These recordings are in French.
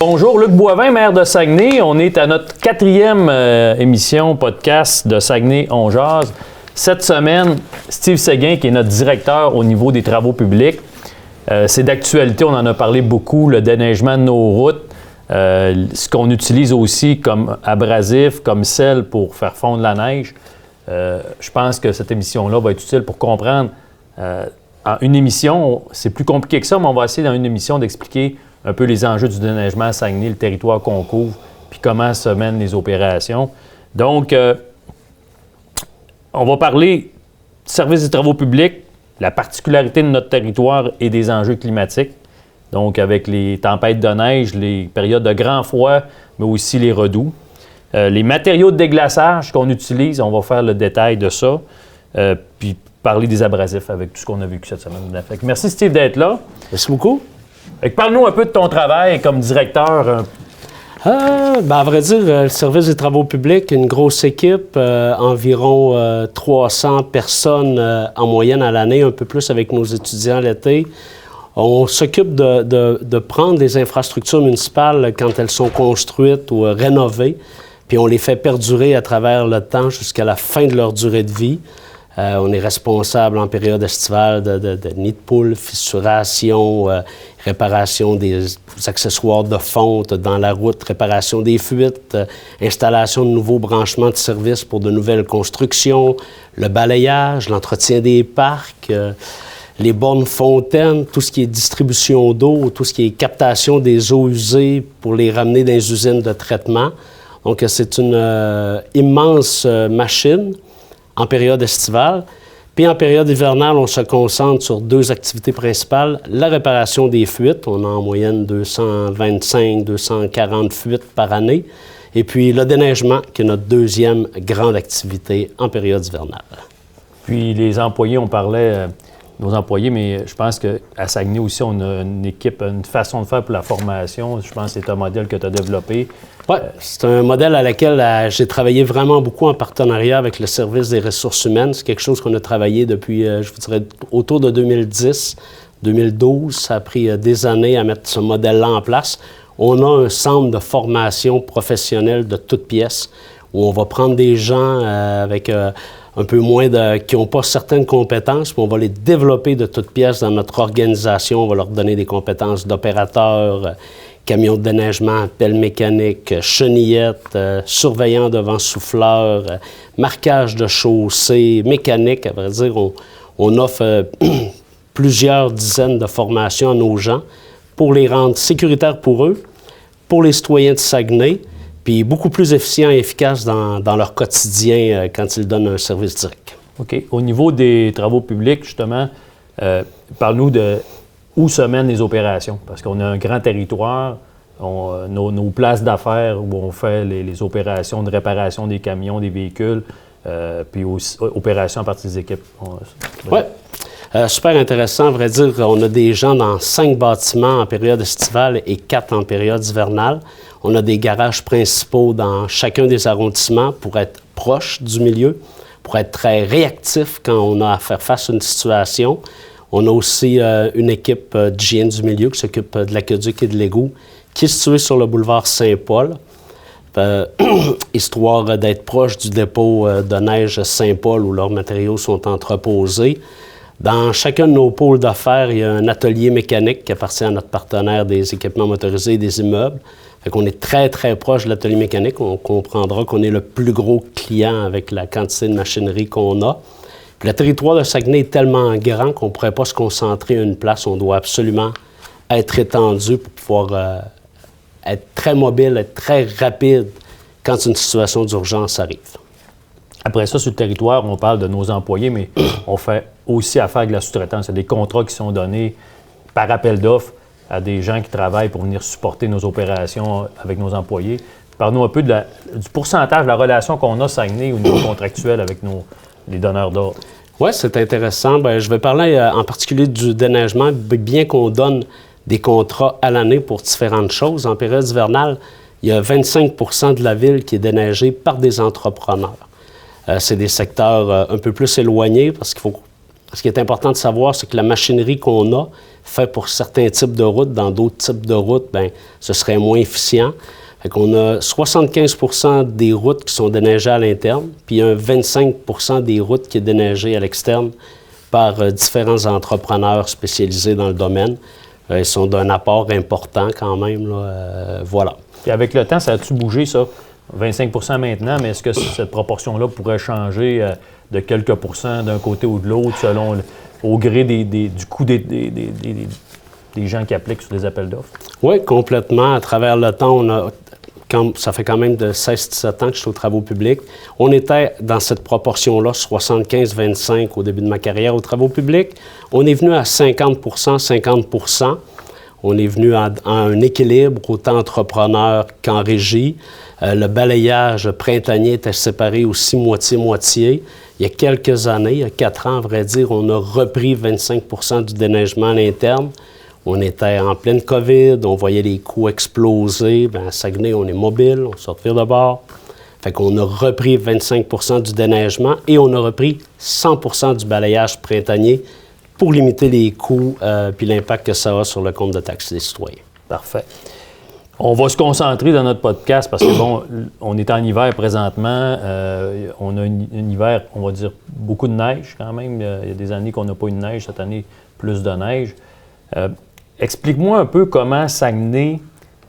Bonjour, Luc Boivin, maire de Saguenay. On est à notre 4e émission podcast de Saguenay On Jase. Cette semaine, Steve Séguin, qui est notre directeur au niveau des travaux publics. C'est d'actualité, on en a parlé beaucoup, le déneigement de nos routes, ce qu'on utilise aussi comme abrasif, comme sel pour faire fondre la neige. Je pense que cette émission-là va être utile pour comprendre. En une émission, c'est plus compliqué que ça, mais on va essayer dans une émission d'expliquer un peu les enjeux du déneigement à Saguenay, le territoire qu'on couvre, puis comment se mènent les opérations. Donc, on va parler du service des travaux publics, la particularité de notre territoire et des enjeux climatiques. Donc, avec les tempêtes de neige, les périodes de grand froid, mais aussi les redoux. Les matériaux de déglaçage qu'on utilise, on va faire le détail de ça. Puis parler des abrasifs avec tout ce qu'on a vécu cette semaine. Fait que merci Steve d'être là. Merci beaucoup. Parle-nous un peu de ton travail comme directeur. À vrai dire, le service des travaux publics, une grosse équipe, environ 300 personnes en moyenne à l'année, un peu plus avec nos étudiants l'été. On s'occupe de prendre les infrastructures municipales quand elles sont construites ou rénovées, puis on les fait perdurer à travers le temps jusqu'à la fin de leur durée de vie. On est responsable en période estivale de nids de poules, fissuration, réparation des accessoires de fonte dans la route, réparation des fuites, installation de nouveaux branchements de services pour de nouvelles constructions, le balayage, l'entretien des parcs, les bornes fontaines, tout ce qui est distribution d'eau, tout ce qui est captation des eaux usées pour les ramener dans les usines de traitement. Donc, c'est une immense machine en période estivale. Puis en période hivernale, on se concentre sur 2 activités principales. La réparation des fuites, on a en moyenne 225-240 fuites par année. Et puis le déneigement, qui est notre 2e grande activité en période hivernale. Puis les employés, on parlait nos employés, mais je pense qu'à Saguenay aussi, on a une équipe, une façon de faire pour la formation. Je pense que c'est un modèle que tu as développé. Oui, c'est un modèle à laquelle j'ai travaillé vraiment beaucoup en partenariat avec le service des ressources humaines. C'est quelque chose qu'on a travaillé depuis, je vous dirais, autour de 2010, 2012. Ça a pris des années à mettre ce modèle-là en place. On a un centre de formation professionnelle de toutes pièces où on va prendre des gens avec un peu moins qui n'ont pas certaines compétences, puis on va les développer de toutes pièces dans notre organisation. On va leur donner des compétences d'opérateurs, camions de déneigement, pelle mécanique, chenillettes, surveillant devant souffleur, marquage de chaussée, mécanique. À vrai dire, on offre plusieurs dizaines de formations à nos gens pour les rendre sécuritaires pour eux, pour les citoyens de Saguenay, puis beaucoup plus efficients et efficaces dans leur quotidien quand ils donnent un service direct. OK. Au niveau des travaux publics, justement, parle-nous de où se mènent les opérations. Parce qu'on a un grand territoire, nos places d'affaires où on fait les opérations de réparation des camions, des véhicules, puis aussi opérations à partir des équipes. Oui. Super intéressant. À vrai dire, on a des gens dans 5 bâtiments en période estivale et 4 en période hivernale. On a des garages principaux dans chacun des arrondissements pour être proche du milieu, pour être très réactif quand on a à faire face à une situation. On a aussi une équipe d'hygiène du milieu qui s'occupe de l'aqueduc et de l'égout, qui est située sur le boulevard Saint-Paul, histoire d'être proche du dépôt de neige Saint-Paul où leurs matériaux sont entreposés. Dans chacun de nos pôles d'affaires, il y a un atelier mécanique qui appartient à notre partenaire des équipements motorisés et des immeubles. Fait qu'on est très, très proche de l'atelier mécanique. On comprendra qu'on est le plus gros client avec la quantité de machinerie qu'on a. Puis le territoire de Saguenay est tellement grand qu'on ne pourrait pas se concentrer à une place. On doit absolument être étendu pour pouvoir être très mobile, être très rapide quand une situation d'urgence arrive. Après ça, sur le territoire, on parle de nos employés, mais on fait aussi affaire avec la sous-traitance. Il y a des contrats qui sont donnés par appel d'offres à des gens qui travaillent pour venir supporter nos opérations avec nos employés. Parle-nous un peu du pourcentage de la relation qu'on a Saguenay au niveau contractuel avec les donneurs d'ordre. Oui, c'est intéressant. Bien, je vais parler en particulier du déneigement, bien qu'on donne des contrats à l'année pour différentes choses. En période hivernale, il y a 25 % de la ville qui est déneigée par des entrepreneurs. C'est des secteurs un peu plus éloignés parce qu'il faut Ce qui est important de savoir, c'est que la machinerie qu'on a fait pour certains types de routes, dans d'autres types de routes, bien, ce serait moins efficient. Fait qu'on a 75 des routes qui sont déneigées à l'interne, puis un 25 des routes qui est déneigées à l'externe par différents entrepreneurs spécialisés dans le domaine. Ils sont d'un apport important quand même, là. Voilà. Et avec le temps, ça a-tu bougé, ça? 25 maintenant, mais est-ce que cette proportion-là pourrait changer de quelques pourcents d'un côté ou de l'autre selon au gré du coût des gens qui appliquent sur les appels d'offres? Oui, complètement. À travers le temps, ça fait quand même de 16-17 ans que je suis aux travaux publics. On était dans cette proportion-là, 75-25 au début de ma carrière aux travaux publics. On est venu à 50 50 On est venu à un équilibre autant entrepreneur qu'en régie. Le balayage printanier était séparé aussi moitié-moitié. Il y a quelques années, il y a 4 ans, à vrai dire, on a repris 25 du déneigement à l'interne. On était en pleine COVID, on voyait les coûts exploser. Bien, à Saguenay, on est mobile, on sort de bord. Fait qu'on a repris 25 du déneigement et on a repris 100 du balayage printanier pour limiter les coûts puis l'impact que ça a sur le compte de taxes des citoyens. Parfait. On va se concentrer dans notre podcast parce que, bon, on est en hiver présentement. On a un hiver, on va dire, beaucoup de neige quand même. Il y a des années qu'on n'a pas eu de neige. Cette année, plus de neige. Explique-moi un peu comment Saguenay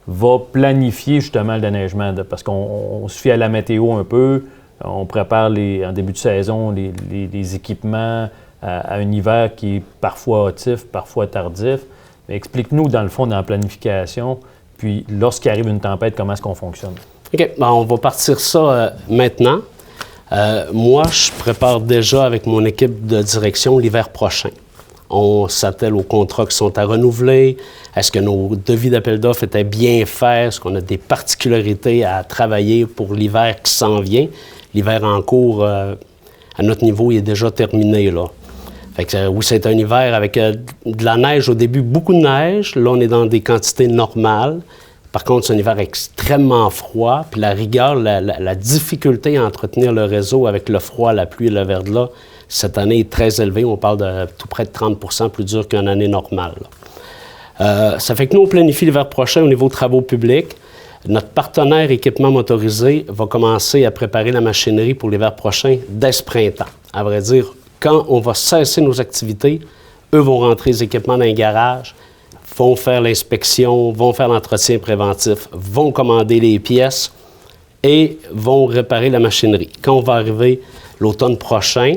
va planifier justement le déneigement. Parce qu'on se fie à la météo un peu. On prépare en début de saison les équipements à un hiver qui est parfois hâtif, parfois tardif. Mais explique-nous, dans le fond, dans la planification, puis lorsqu'il arrive une tempête, comment est-ce qu'on fonctionne? OK. Bien, on va partir ça maintenant. Moi, je prépare déjà avec mon équipe de direction l'hiver prochain. On s'attelle aux contrats qui sont à renouveler. Est-ce que nos devis d'appel d'offres étaient bien faits? Est-ce qu'on a des particularités à travailler pour l'hiver qui s'en vient? L'hiver en cours, à notre niveau, il est déjà terminé, là. Fait que, oui, c'est un hiver avec de la neige au début, beaucoup de neige. Là, on est dans des quantités normales. Par contre, c'est un hiver extrêmement froid. Puis la rigueur, la difficulté à entretenir le réseau avec le froid, la pluie et le verglas, cette année est très élevée. On parle de tout près de 30 plus dur qu'une année normale. Ça fait que nous, on planifie l'hiver prochain au niveau travaux publics. Notre partenaire équipement motorisé va commencer à préparer la machinerie pour l'hiver prochain dès ce printemps. À vrai dire, quand on va cesser nos activités, eux vont rentrer les équipements dans les garages, vont faire l'inspection, vont faire l'entretien préventif, vont commander les pièces et vont réparer la machinerie. Quand on va arriver l'automne prochain,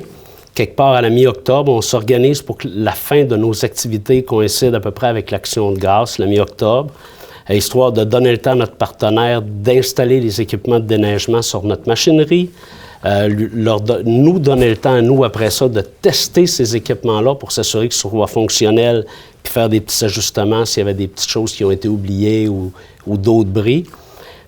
quelque part à la mi-octobre, on s'organise pour que la fin de nos activités coïncide à peu près avec l'action de grâce, la mi-octobre, histoire de donner le temps à notre partenaire d'installer les équipements de déneigement sur notre machinerie, nous donner le temps, nous, après ça, de tester ces équipements-là pour s'assurer qu'ils soient fonctionnels, puis faire des petits ajustements s'il y avait des petites choses qui ont été oubliées ou d'autres bris.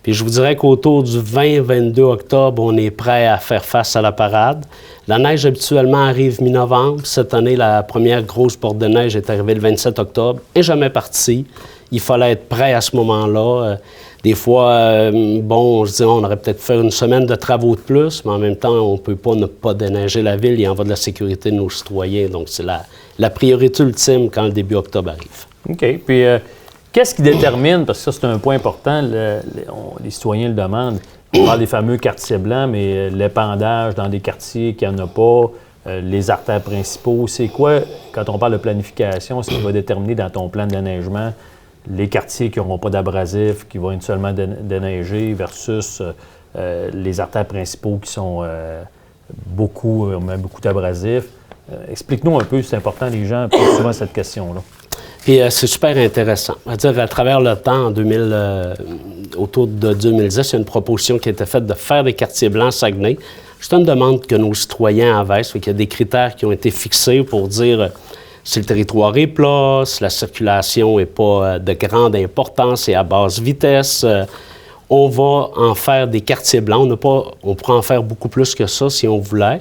Puis je vous dirais qu'autour du 20-22 octobre, on est prêt à faire face à la parade. La neige, habituellement, arrive mi-novembre. Cette année, la première grosse porte de neige est arrivée le 27 octobre et jamais partie. Il fallait être prêt à ce moment-là. Des fois, on se dit, on aurait peut-être fait une semaine de travaux de plus, mais en même temps, on ne peut pas ne pas déneiger la ville. Il en va de la sécurité de nos citoyens. Donc, c'est la priorité ultime quand le début octobre arrive. OK. Puis, qu'est-ce qui détermine, parce que ça, c'est un point important, les citoyens le demandent, on parle des fameux quartiers blancs, mais l'épandage dans des quartiers qu'il n'y en a pas, les artères principaux, c'est quoi, quand on parle de planification, ce qui va déterminer dans ton plan de déneigement les quartiers qui n'auront pas d'abrasifs, qui vont être seulement déneigés versus les artères principaux qui sont beaucoup d'abrasifs. Explique-nous un peu, c'est important, les gens posent souvent cette question-là. Puis c'est super intéressant. À travers le temps, autour de 2010, il y a une proposition qui a été faite de faire des quartiers blancs à Saguenay. C'est une demande que nos citoyens avaient. Il y a des critères qui ont été fixés pour dire si le territoire est plat, si la circulation n'est pas de grande importance et à basse vitesse. On va en faire des quartiers blancs. On pourrait en faire beaucoup plus que ça si on voulait.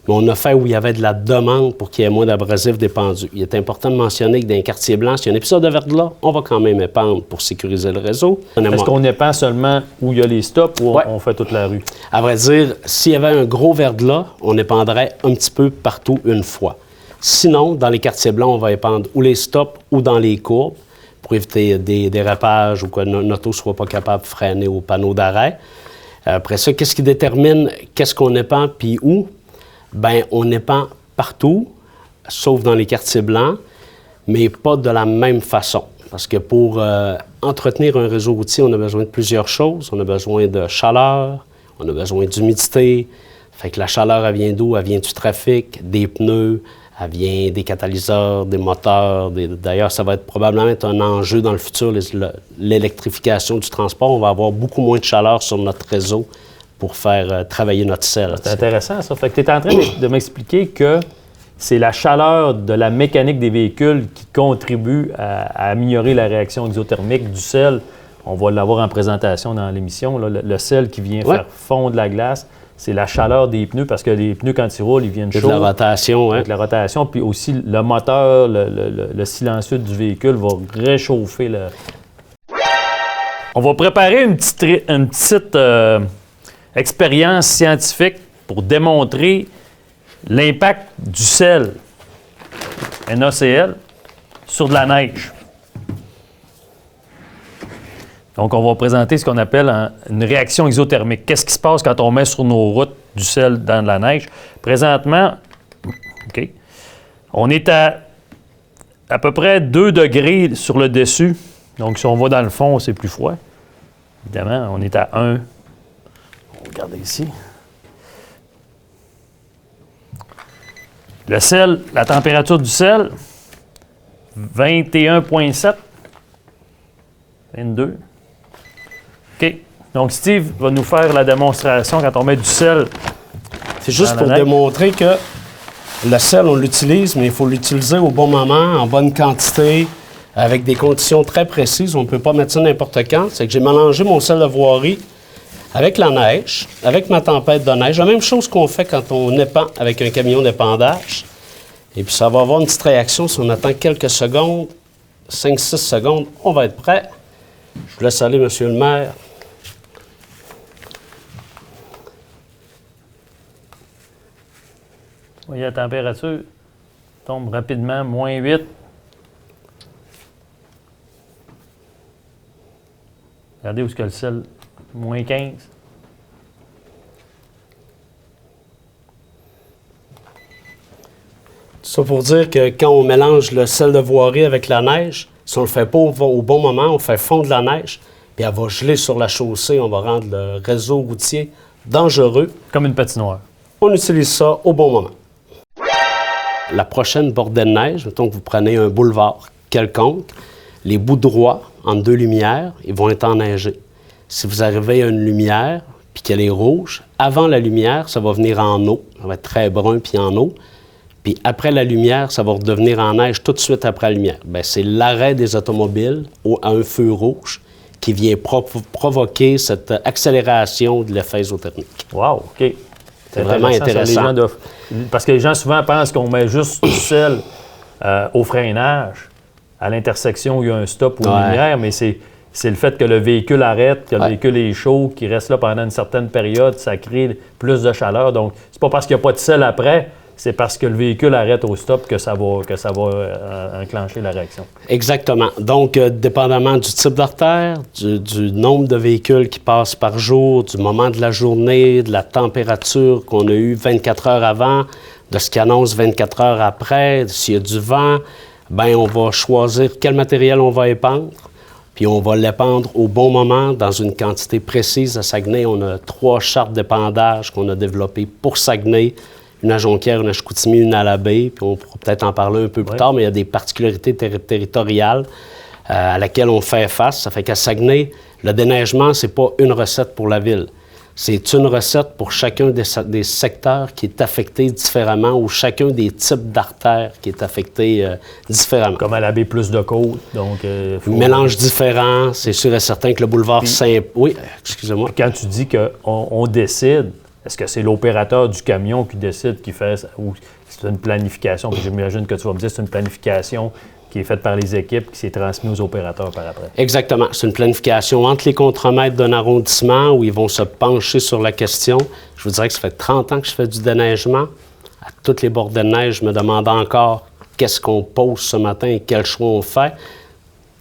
Mais on a fait où il y avait de la demande pour qu'il y ait moins d'abrasifs dépandus. Il est important de mentionner que dans un quartier blanc, s'il y a un épisode de verglas, on va quand même épandre pour sécuriser le réseau. Est-ce qu'on épand seulement où il y a les stops ou on fait toute la rue? À vrai dire, s'il y avait un gros verglas, on épandrait un petit peu partout une fois. Sinon, dans les quartiers blancs, on va épandre ou les stops ou dans les courbes pour éviter des dérapages ou que notre auto ne soit pas capable de freiner au panneau d'arrêt. Après ça, qu'est-ce qui détermine qu'est-ce qu'on épand puis où? Bien, on épand partout, sauf dans les quartiers blancs, mais pas de la même façon. Parce que pour entretenir un réseau routier, on a besoin de plusieurs choses. On a besoin de chaleur, on a besoin d'humidité. Fait que la chaleur, elle vient d'où? Elle vient du trafic, des pneus, elle vient des catalyseurs, des moteurs. D'ailleurs, ça va être probablement un enjeu dans le futur, l'électrification du transport. On va avoir beaucoup moins de chaleur sur notre réseau pour faire travailler notre sel. C'est intéressant, ça. Fait que tu es en train de m'expliquer que c'est la chaleur de la mécanique des véhicules qui contribue à améliorer la réaction exothermique du sel. On va l'avoir en présentation dans l'émission. Là, le sel qui vient faire fondre la glace, c'est la chaleur des pneus, parce que les pneus, quand ils roulent, ils viennent chauds. Avec la rotation, Avec la rotation, puis aussi le moteur, le silencieux du véhicule va réchauffer le... On va préparer une petite expérience scientifique pour démontrer l'impact du sel, NaCl, sur de la neige. Donc, on va présenter ce qu'on appelle une réaction exothermique. Qu'est-ce qui se passe quand on met sur nos routes du sel dans de la neige? Présentement, OK, on est à peu près 2 degrés sur le dessus. Donc, si on va dans le fond, c'est plus froid. Évidemment, on est à 1. On va regarder ici. Le sel, la température du sel, 21,7. 22. OK. Donc, Steve va nous faire la démonstration quand on met du sel. C'est juste pour démontrer que le sel, on l'utilise, mais il faut l'utiliser au bon moment, en bonne quantité, avec des conditions très précises. On ne peut pas mettre ça n'importe quand. C'est que j'ai mélangé mon sel de voirie avec la neige, avec ma tempête de neige. La même chose qu'on fait quand on épand avec un camion d'épandage. Et puis, ça va avoir une petite réaction. Si on attend quelques secondes, 5-6 secondes, on va être prêt. Je vous laisse aller, monsieur le maire. Vous voyez, la température tombe rapidement, moins 8. Regardez où est-ce que le sel, moins 15. Ça pour dire que quand on mélange le sel de voirie avec la neige, si on ne le fait pas au bon moment, on fait fondre la neige, puis elle va geler sur la chaussée, on va rendre le réseau routier dangereux. Comme une patinoire. On utilise ça au bon moment. La prochaine bordée de neige, mettons que vous prenez un boulevard quelconque, les bouts droits entre 2 lumières, ils vont être enneigés. Si vous arrivez à une lumière, puis qu'elle est rouge, avant la lumière, ça va venir en eau. Ça va être très brun, puis en eau. Puis après la lumière, ça va redevenir en neige tout de suite après la lumière. Bien, c'est l'arrêt des automobiles à un feu rouge qui vient provoquer cette accélération de l'effet isothermique. Wow, OK. C'est vraiment intéressant. Parce que les gens souvent pensent qu'on met juste du sel au freinage, à l'intersection où il y a un stop ou une lumière, mais c'est le fait que le véhicule arrête, que le véhicule est chaud, qu'il reste là pendant une certaine période, ça crée plus de chaleur. Donc, c'est pas parce qu'il n'y a pas de sel après, c'est parce que le véhicule arrête au stop que ça va enclencher la réaction. Exactement. Donc, dépendamment du type d'artère, du nombre de véhicules qui passent par jour, du moment de la journée, de la température qu'on a eue 24 heures avant, de ce qu'annonce 24 heures après, s'il y a du vent, bien, on va choisir quel matériel on va épandre, puis on va l'épandre au bon moment, dans une quantité précise. À Saguenay, on a 3 chartes d'épandage qu'on a développées pour Saguenay, une à Jonquière, une à Chicoutimi, une à la baie, puis on pourra peut-être en parler un peu plus tard, mais il y a des particularités territoriales à laquelle on fait face. Ça fait qu'à Saguenay, le déneigement, c'est pas une recette pour la ville. C'est une recette pour chacun des secteurs qui est affecté différemment ou chacun des types d'artères qui est affecté différemment. Comme à la baie, plus de côtes, donc... Mélange différent, c'est sûr et certain que le boulevard Saint... Oui, excusez-moi. Quand tu dis qu'on décide, est-ce que c'est l'opérateur du camion qui décide, qui fait... ou c'est une planification, puis j'imagine que tu vas me dire c'est une planification qui est faite par les équipes, qui s'est transmise aux opérateurs par après. Exactement. C'est une planification entre les contremaîtres d'un arrondissement où ils vont se pencher sur la question. Je vous dirais que ça fait 30 ans que je fais du déneigement. À toutes les bordées de neige, je me demande encore qu'est-ce qu'on pose ce matin et quel choix on fait.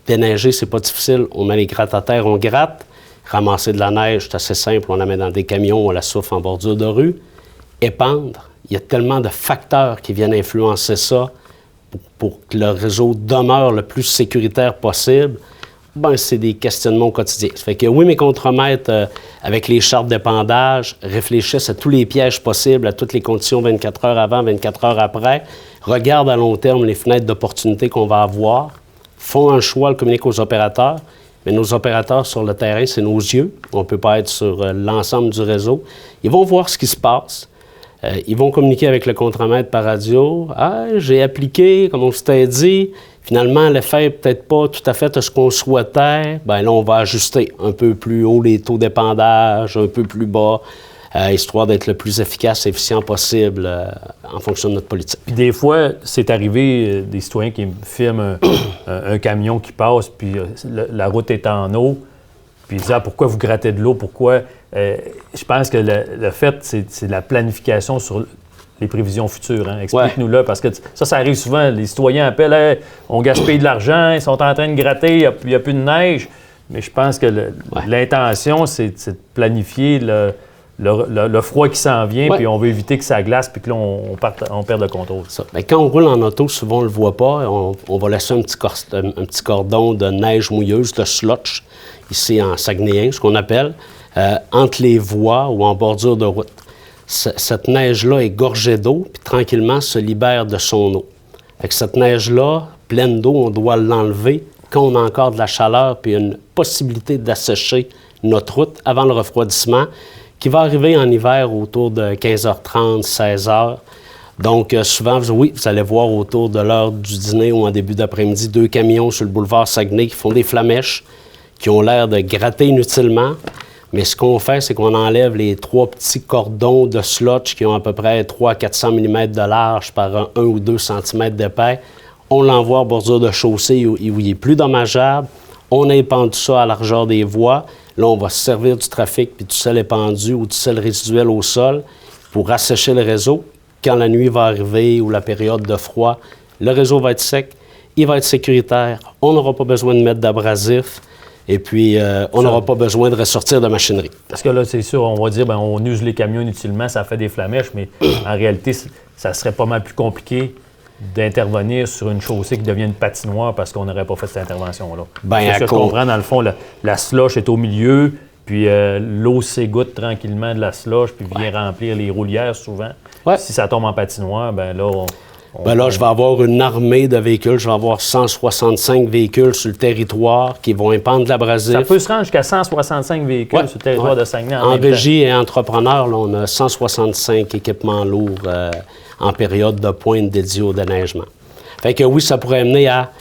Déneiger, c'est pas difficile. On met les grattes à terre, on gratte. Ramasser de la neige, c'est assez simple. On la met dans des camions, on la souffle en bordure de rue. Épandre, il y a tellement de facteurs qui viennent influencer ça pour que le réseau demeure le plus sécuritaire possible. Ben, c'est des questionnements au quotidien. Ça fait que oui, mes contremaîtres, avec les chartes d'épandage, réfléchissent à tous les pièges possibles, à toutes les conditions 24 heures avant, 24 heures après, regardent à long terme les fenêtres d'opportunité qu'on va avoir, font un choix, le communiquent aux opérateurs. Mais nos opérateurs sur le terrain, c'est nos yeux. On ne peut pas être sur l'ensemble du réseau. Ils vont voir ce qui se passe. Ils vont communiquer avec le contremaître par radio. « Ah, j'ai appliqué, comme on s'était dit. Finalement, l'effet n'est peut-être pas tout à fait ce qu'on souhaitait. Bien là, on va ajuster un peu plus haut les taux d'épandage, un peu plus bas, histoire d'être le plus efficace et efficient possible en fonction de notre politique. » Puis des fois, c'est arrivé des citoyens qui me filment un camion qui passe, puis la route est en eau, puis ils disent « Ah, pourquoi vous grattez de l'eau? Pourquoi? » Je pense que le fait, c'est de la planification sur les prévisions futures. Hein? Explique-nous-le, parce que ça arrive souvent. Les citoyens appellent hey, « On gaspille de l'argent, ils sont en train de gratter, il n'y a plus de neige. » Mais je pense que l'intention, c'est de planifier le froid qui s'en vient, puis on veut éviter que ça glace, puis que là, on perd le contrôle. Ça. Bien, quand on roule en auto, souvent, on ne le voit pas. On va laisser un petit cordon de neige mouilleuse, de slotch, ici en Saguenayen, ce qu'on appelle, entre les voies ou en bordure de route. Cette neige-là est gorgée d'eau, puis tranquillement se libère de son eau. Avec cette neige-là, pleine d'eau, on doit l'enlever quand on a encore de la chaleur, puis une possibilité d'assécher notre route avant le refroidissement, qui va arriver en hiver autour de 15h30, 16h. Donc, souvent, vous allez voir autour de l'heure du dîner ou en début d'après-midi, 2 camions sur le boulevard Saguenay qui font des flamèches, qui ont l'air de gratter inutilement. Mais ce qu'on fait, c'est qu'on enlève les 3 petits cordons de slotch qui ont à peu près 300-400 mm de large par 1 ou 2 cm d'épais. On l'envoie en bordure de chaussée où il est plus dommageable. On épande ça à la largeur des voies. Là, on va se servir du trafic puis du sel épandu ou du sel résiduel au sol pour assécher le réseau. Quand la nuit va arriver ou la période de froid, le réseau va être sec, il va être sécuritaire. On n'aura pas besoin de mettre d'abrasif. Et puis, on n'aura pas besoin de ressortir de machinerie. Parce que là, c'est sûr, on va dire, bien, on use les camions inutilement, ça fait des flamèches, mais en réalité, ça serait pas mal plus compliqué d'intervenir sur une chaussée qui devient une patinoire parce qu'on n'aurait pas fait cette intervention-là. Bien, ce que je comprends, dans le fond, la slush est au milieu, puis l'eau s'égoutte tranquillement de la slush, puis vient remplir les roulières souvent. Ouais. Si ça tombe en patinoire, bien là, là, je vais avoir une armée de véhicules. Je vais avoir 165 véhicules sur le territoire qui vont épandre de l'abrasif. Ça peut se rendre jusqu'à 165 véhicules sur le territoire de Saguenay en régie et entrepreneur, là, on a 165 équipements lourds en période de pointe dédiée au déneigement. Fait que oui, ça pourrait amener à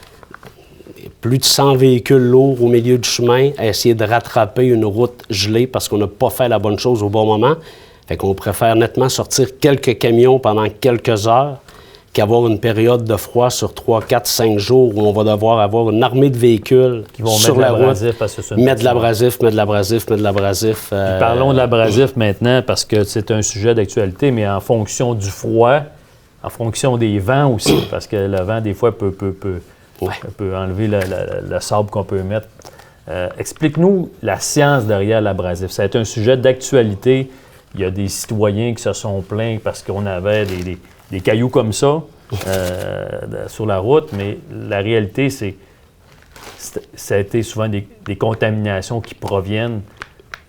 plus de 100 véhicules lourds au milieu du chemin à essayer de rattraper une route gelée parce qu'on n'a pas fait la bonne chose au bon moment. Fait qu'on préfère nettement sortir quelques camions pendant quelques heures qu'avoir une période de froid sur 3, 4, 5 jours où on va devoir avoir une armée de véhicules qui vont sur la route, mettre de l'abrasif. Parlons de l'abrasif maintenant parce que c'est un sujet d'actualité, mais en fonction du froid, en fonction des vents aussi, parce que le vent, des fois, peut enlever le sable qu'on peut mettre. Explique-nous la science derrière l'abrasif. C'est un sujet d'actualité. Il y a des citoyens qui se sont plaints parce qu'on avait des cailloux comme ça sur la route, mais la réalité, ça a été souvent des contaminations qui proviennent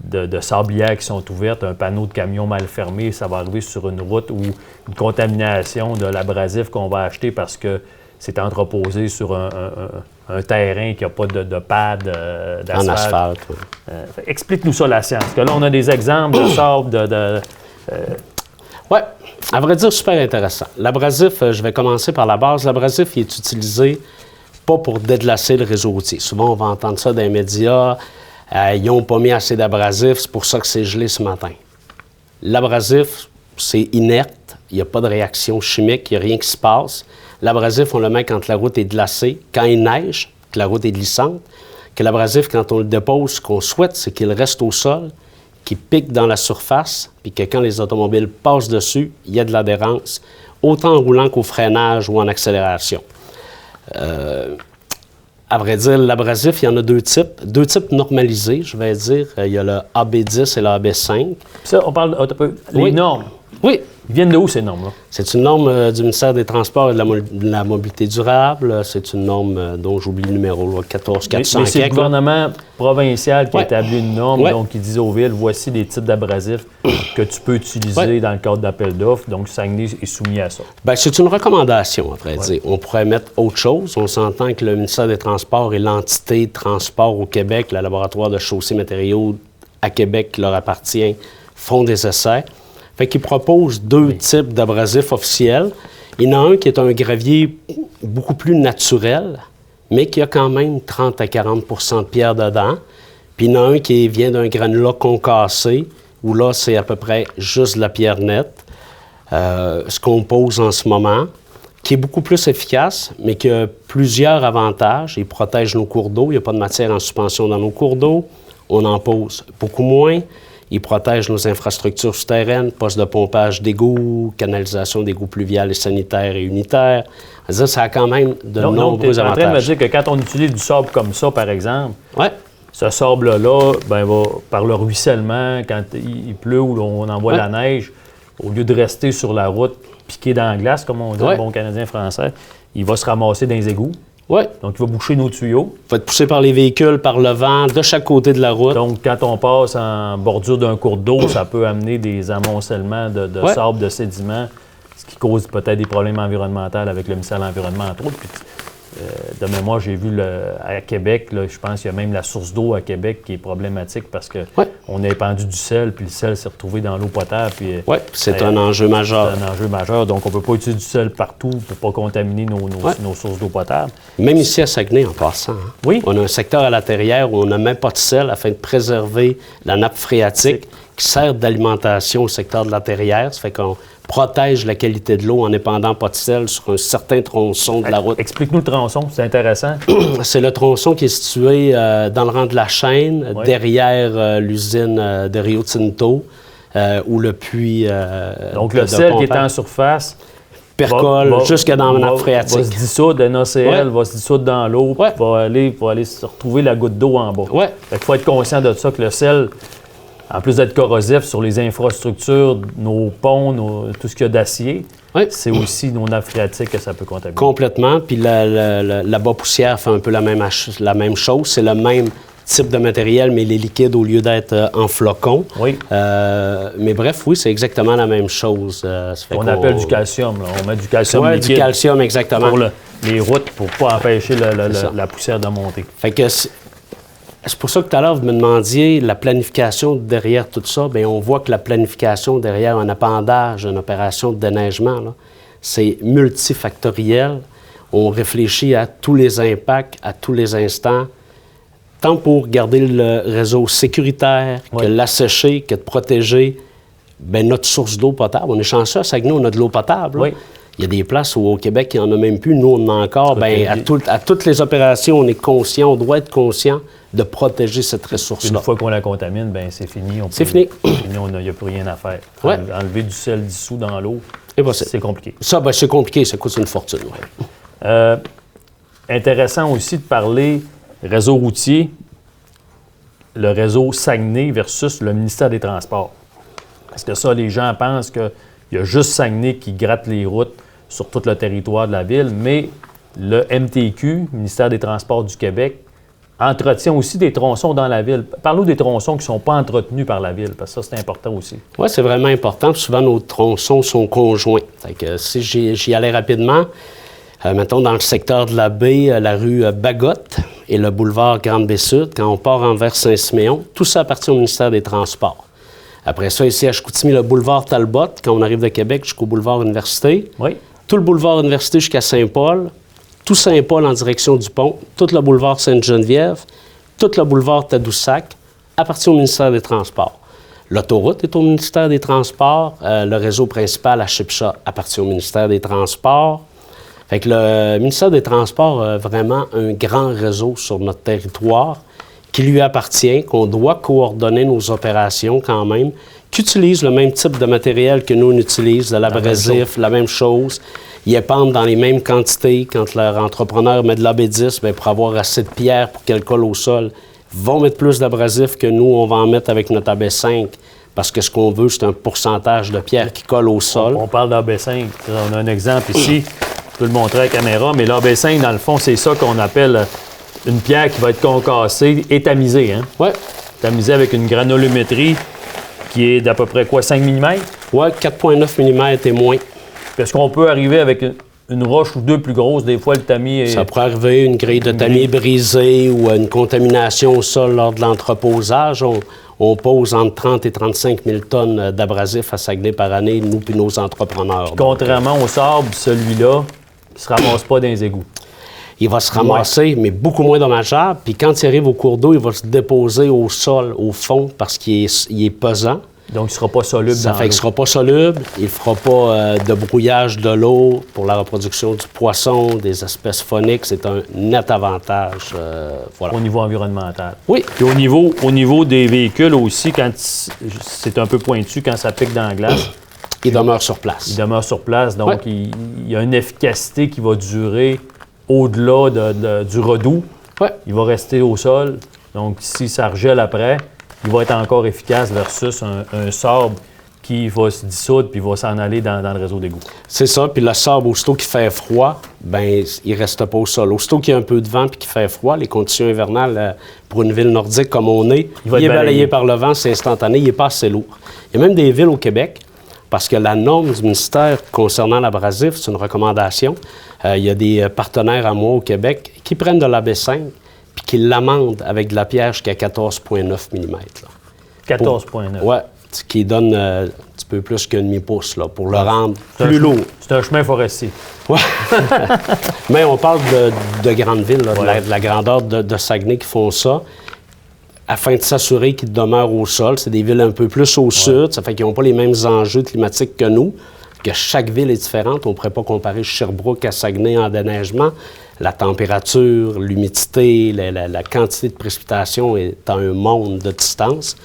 de sablières qui sont ouvertes, un panneau de camion mal fermé, ça va arriver sur une route ou une contamination de l'abrasif qu'on va acheter parce que c'est entreposé sur un terrain qui n'a pas de pad d'asphalte. En asphalte, oui. Explique-nous ça, la science. Parce que là, on a des exemples de sable, Oui, à vrai dire, super intéressant. L'abrasif, je vais commencer par la base. L'abrasif, il est utilisé pas pour déglacer le réseau routier. Souvent, on va entendre ça dans les médias. Ils n'ont pas mis assez d'abrasif, c'est pour ça que c'est gelé ce matin. L'abrasif, c'est inerte. Il n'y a pas de réaction chimique, il n'y a rien qui se passe. L'abrasif, on le met quand la route est glacée, quand il neige, que la route est glissante. Que l'abrasif, quand on le dépose, ce qu'on souhaite, c'est qu'il reste au sol, qu'il pique dans la surface, puis que quand les automobiles passent dessus, il y a de l'adhérence autant en roulant qu'au freinage ou en accélération. À vrai dire, l'abrasif, il y en a deux types normalisés, je vais dire. Il y a le AB10 et le AB5. Ça, on parle les normes. Oui. Ils viennent de où, ces normes-là? C'est une norme du ministère des Transports et de la Mobilité durable. C'est une norme dont j'oublie le numéro, là, 14400. Mais c'est le gouvernement provincial qui a établi une norme, Ouais. donc qui dit aux villes, voici des types d'abrasifs que tu peux utiliser dans le cadre d'appel d'offres. Donc, Saguenay est soumis à ça. Bien, c'est une recommandation, à vrai dire. On pourrait mettre autre chose. On s'entend que le ministère des Transports est l'entité de transport au Québec, le laboratoire de chaussées matériaux à Québec qui leur appartient, font des essais. Fait qu'ils proposent deux types d'abrasifs officiels. Il y en a un qui est un gravier beaucoup plus naturel, mais qui a quand même 30 à 40 de pierre dedans. Puis il y en a un qui vient d'un granulat concassé, où là, c'est à peu près juste de la pierre nette, ce qu'on pose en ce moment, qui est beaucoup plus efficace, mais qui a plusieurs avantages. Il protège nos cours d'eau. Il n'y a pas de matière en suspension dans nos cours d'eau. On en pose beaucoup moins. Il protège nos infrastructures souterraines, postes de pompage d'égouts, canalisation d'égouts pluviales et sanitaires et unitaires. C'est-à-dire, ça a quand même de nombreux avantages. Tu es en train de me dire que quand on utilise du sable comme ça, par exemple, ouais. Ce sable-là, ben, va, par le ruissellement, quand il pleut ou on envoie la neige, au lieu de rester sur la route piqué dans la glace, comme on dit en bon canadien français, il va se ramasser dans les égouts. Oui. Donc, il va boucher nos tuyaux. Il va être poussé par les véhicules, par le vent, de chaque côté de la route. Donc, quand on passe en bordure d'un cours d'eau, ça peut amener des amoncellements de sable, de sédiments, ce qui cause peut-être des problèmes environnementaux avec le ministère de l'Environnement, entre autres. Puis, de mémoire, j'ai vu à Québec, là, je pense qu'il y a même la source d'eau à Québec qui est problématique parce qu'on a épandu du sel, puis le sel s'est retrouvé dans l'eau potable. Oui, c'est un enjeu majeur. C'est un enjeu majeur. Donc, on ne peut pas utiliser du sel partout pour ne pas contaminer nos sources d'eau potable. Même ici à Saguenay, en passant. Hein? Oui. On a un secteur à la terrière où on n'a même pas de sel afin de préserver la nappe phréatique qui sert d'alimentation au secteur de la terrière. Ça fait qu'on protège la qualité de l'eau en n'épandant pas de sel sur un certain tronçon de la route. Explique-nous le tronçon, c'est intéressant. C'est le tronçon qui est situé dans le rang de la chaîne, derrière l'usine de Rio Tinto, où le puits donc, le sel qui est en surface percole jusque dans la nappe phréatique. Va se dissoudre, NaCl va se dissoudre dans l'eau, puis va aller se retrouver la goutte d'eau en bas. Fait qu'il faut être conscient de ça, que le sel, en plus d'être corrosif sur les infrastructures, nos ponts, tout ce qu'il y a d'acier, c'est aussi nos nappes phréatiques que ça peut contaminer. Complètement. Puis la bas-poussière fait un peu la même chose. C'est le même type de matériel, mais les liquides, au lieu d'être en flocons. Oui. Mais bref, oui, c'est exactement la même chose. On appelle du calcium. Là. On met du calcium liquide. Du calcium, exactement. Pour les routes, pour ne pas empêcher la poussière de monter. Fait que c'est pour ça que tout à l'heure, vous me demandiez la planification derrière tout ça. Bien, on voit que la planification derrière un appendage, une opération de déneigement, là, c'est multifactoriel. On réfléchit à tous les impacts, à tous les instants, tant pour garder le réseau sécuritaire, que l'assécher, que de protéger notre source d'eau potable. On est chanceux à Saguenay, on a de l'eau potable. Oui. Il y a des places où au Québec, il n'y en a même plus. Nous, on en a encore. Bien, à toutes les opérations, on est conscient, on doit être conscient de protéger cette ressource-là. Une fois qu'on la contamine, bien, c'est fini. C'est fini. Il n'y a plus rien à faire. Ouais. Enlever du sel dissous dans l'eau, c'est compliqué. Ça, c'est compliqué. Ça coûte une fortune. Intéressant aussi de parler réseau routier, le réseau Saguenay versus le ministère des Transports. Parce que ça, les gens pensent qu'il y a juste Saguenay qui gratte les routes sur tout le territoire de la ville, mais le MTQ, ministère des Transports du Québec, entretient aussi des tronçons dans la ville. Parlons des tronçons qui ne sont pas entretenus par la ville, parce que ça, c'est important aussi. Oui, c'est vraiment important. Souvent, nos tronçons sont conjoints. Fait que si j'y allais rapidement, mettons dans le secteur de la baie, la rue Bagotte et le boulevard Grande-Baie-Sud, quand on part envers Saint-Siméon, tout ça appartient au ministère des Transports. Après ça, ici à Chicoutimi, le boulevard Talbot, quand on arrive de Québec jusqu'au boulevard Université. Oui. Tout le boulevard Université jusqu'à Saint-Paul, tout Saint-Paul en direction du pont, tout le boulevard Sainte-Geneviève, tout le boulevard Tadoussac appartient au ministère des Transports. L'autoroute est au ministère des Transports. Le réseau principal à Shipsha appartient au ministère des Transports. Fait que le ministère des Transports a vraiment un grand réseau sur notre territoire qui lui appartient, qu'on doit coordonner nos opérations quand même, qui utilisent le même type de matériel que nous on utilise, de l'abrasif, la même chose. Ils épandent dans les mêmes quantités. Quand leur entrepreneur met de l'AB10, bien, pour avoir assez de pierre pour qu'elle colle au sol, ils vont mettre plus d'abrasif que nous, on va en mettre avec notre AB5. Parce que ce qu'on veut, c'est un pourcentage de pierre qui colle au sol. On parle d'AB5. On a un exemple ici. Je peux le montrer à la caméra, mais l'AB5, dans le fond, c'est ça qu'on appelle une pierre qui va être concassée et tamisée. Hein? Oui. Tamisée avec une granulométrie qui est d'à peu près quoi, 5 mm? Oui, 4,9 mm et moins. Est-ce qu'on peut arriver avec une roche ou deux plus grosses? Des fois, le tamis est... Ça pourrait arriver, une grille de tamis brisée ou une contamination au sol lors de l'entreposage. On pose entre 30 et 35 000 tonnes d'abrasifs à Saguenay par année, nous puis nos entrepreneurs. Puis, contrairement au sable, celui-là, il ne se ramasse pas dans les égouts. Il va se ramasser, mais beaucoup moins dommageable. Puis quand il arrive au cours d'eau, il va se déposer au sol, au fond, parce qu'il est pesant. Donc, il ne sera pas soluble Ça dans fait qu'il ne sera pas soluble. Il ne fera pas de brouillage de l'eau pour la reproduction du poisson, des espèces phoniques. C'est un net avantage. Voilà. Au niveau environnemental. Oui. Puis au niveau des véhicules aussi, quand c'est un peu pointu, quand ça pique dans la glace, il demeure sur place. Il demeure sur place, donc il y a une efficacité qui va durer au-delà du redout. Oui. Il va rester au sol. Donc, si ça regèle après, il va être encore efficace versus un sable qui va se dissoudre puis va s'en aller dans le réseau d'égout. C'est ça. Puis le sable, aussitôt qu'il fait froid, ben il ne reste pas au sol. Aussitôt qu'il y a un peu de vent puis qu'il fait froid, les conditions hivernales pour une ville nordique comme on est, il est balayé par le vent, c'est instantané, il n'est pas assez lourd. Il y a même des villes au Québec, parce que la norme du ministère concernant l'abrasif, c'est une recommandation. Il y a des partenaires à moi au Québec qui prennent de l'AB5 puis qui l'amendent avec de la pierre jusqu'à 14,9 mm. 14,9. Oui, ce qui donne un petit peu plus qu'un demi-pouce là, pour le rendre plus lourd. C'est un chemin forestier. Oui. Mais on parle de grandes villes, là, de la grandeur de Saguenay qui font ça, afin de s'assurer qu'ils demeurent au sol. C'est des villes un peu plus au sud, ça fait qu'ils n'ont pas les mêmes enjeux climatiques que nous, que chaque ville est différente. On ne pourrait pas comparer Sherbrooke à Saguenay en déneigement. La température, l'humidité, la quantité de précipitation est à un monde de distance.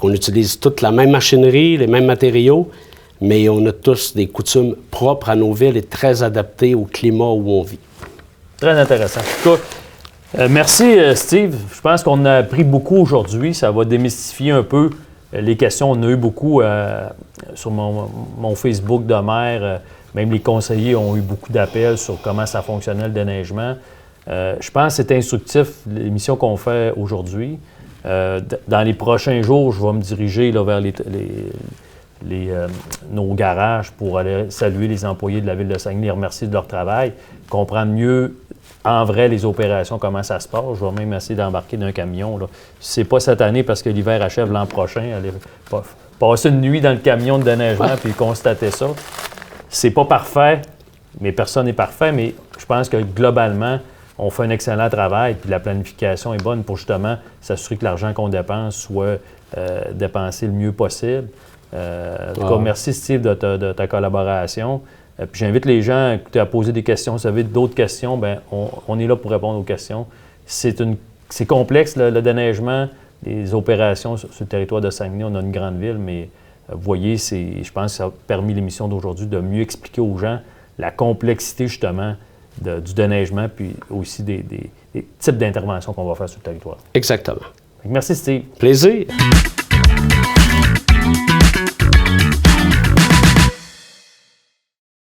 On utilise toute la même machinerie, les mêmes matériaux, mais on a tous des coutumes propres à nos villes et très adaptées au climat où on vit. Très intéressant. En tout cas, merci Steve. Je pense qu'on a appris beaucoup aujourd'hui. Ça va démystifier un peu les questions. On a eu beaucoup sur mon Facebook de maire. Même les conseillers ont eu beaucoup d'appels sur comment ça fonctionnait le déneigement. Je pense que c'est instructif, l'émission qu'on fait aujourd'hui. Dans les prochains jours, je vais me diriger là, vers nos garages pour aller saluer les employés de la Ville de Saguenay, les remercier de leur travail, comprendre mieux en vrai les opérations, comment ça se passe. Je vais même essayer d'embarquer d'un camion. Là. C'est pas cette année parce que l'hiver achève l'an prochain. Aller passer une nuit dans le camion de déneigement puis constater ça. C'est pas parfait, mais personne n'est parfait, mais je pense que globalement, on fait un excellent travail, puis la planification est bonne pour justement s'assurer que l'argent qu'on dépense soit dépensé le mieux possible. En tout cas, merci Steve de ta collaboration. Puis j'invite les gens à poser des questions. Si vous avez d'autres questions, bien, on est là pour répondre aux questions. C'est complexe, le déneigement, les opérations sur le territoire de Saguenay. On a une grande ville, mais vous voyez, je pense que ça a permis l'émission d'aujourd'hui de mieux expliquer aux gens la complexité justement du déneigement, puis aussi des types d'interventions qu'on va faire sur le territoire. Exactement. Merci, Steve. Plaisir.